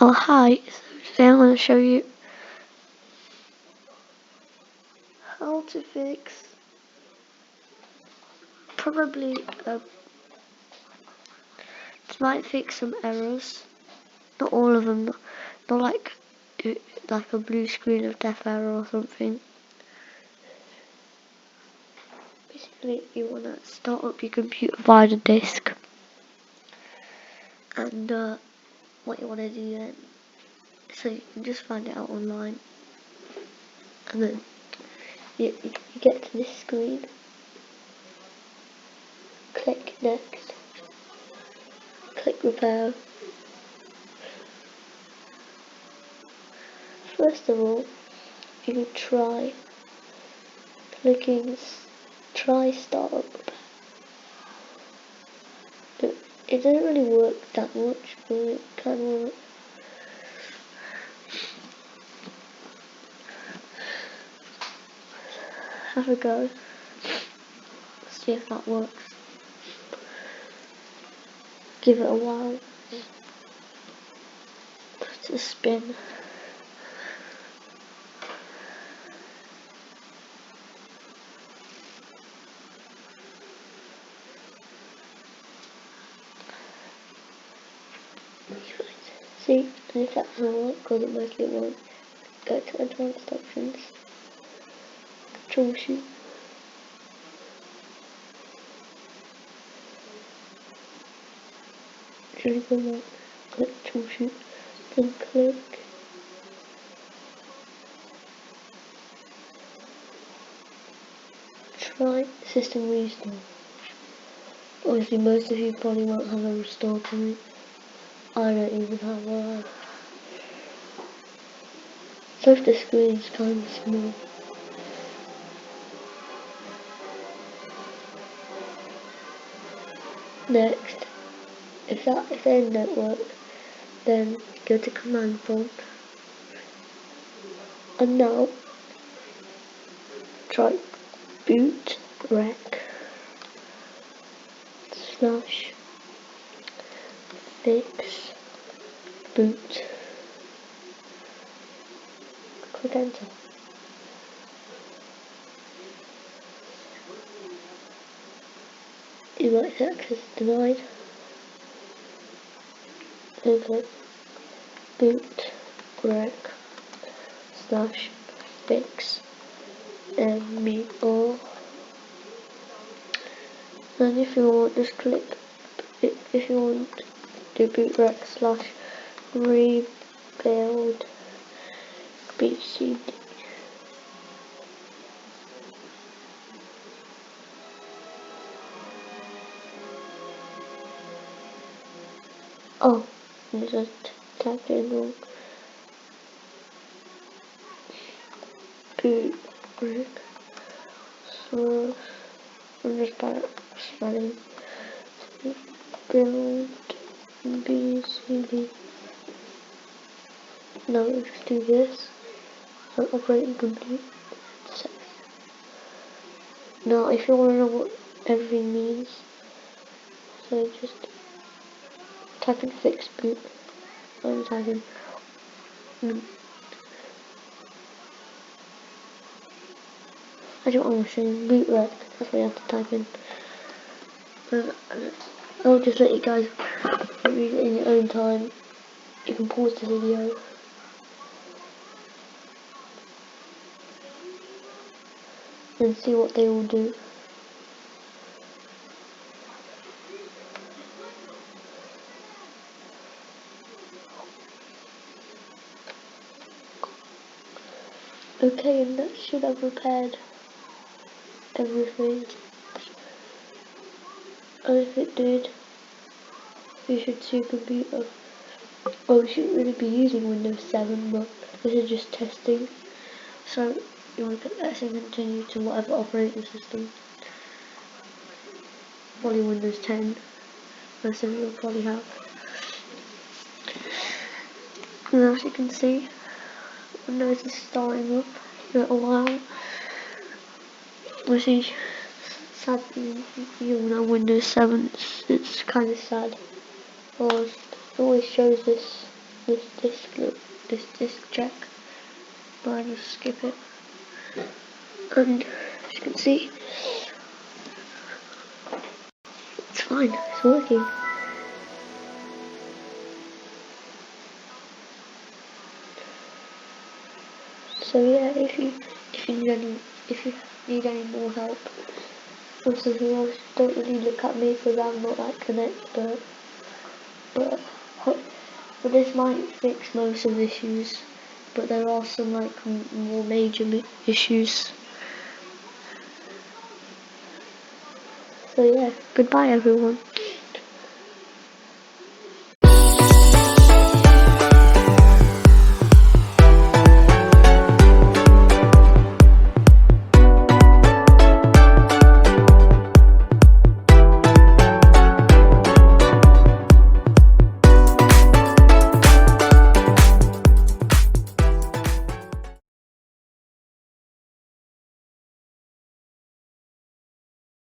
Oh hi, so today I'm going to show you how to fix probably it might fix some errors, not all of them, not like a blue screen of death error or something. Basically you want to start up your computer via the disk, and what you want to do then, so you can just find it out online, and then you get to this screen, click next, click repair. First of all, you can try try startup repair. But it doesn't really work that much, but it can work. Have a go. See if that works. Give it a while. Put a spin. See, and if that doesn't work, because it mostly won't, go to advanced options. Troubleshoot. Usually go back, click troubleshoot, then click try system restore. Obviously most of you probably won't have a restore point. I don't even have one. So if the screen's kind of small. Next, if they don't work, then go to command prompt, and now try boot rec slash fix boot. Click enter. You might get access denied. Then click boot rec slash fix me all. And if you want, just click if you want to boot rec slash rebuild BCD. Oh, I just typed in wrong. Boot rec slash, I'm just bad at spelling. Build BCD. Now let's just do this. Operating complete. Now if you want to know what everything means, so just type in fix boot. I'm typing I don't understand boot rec, that's what you have to type in. I'll just let you guys read it in your own time. You can pause the video and see what they all do. Okay, and that should have repaired everything. And if it did, you should see a computer. Well, we shouldn't really be using Windows 7, but this is just testing. So you want to let's continue to whatever operating system. Probably Windows 10. Most of you will probably have. And as you can see, Windows is starting up in a little while. Which is sad, you know, Windows 7, it's kind of sad, because it always shows this this disc jack, but I just skip it. And as you can see, it's fine, it's working. So yeah, if you need any more help or something else, don't really look at me because I'm not like an expert. But this might fix most of the issues. But there are some like more major issues. So yeah, goodbye everyone.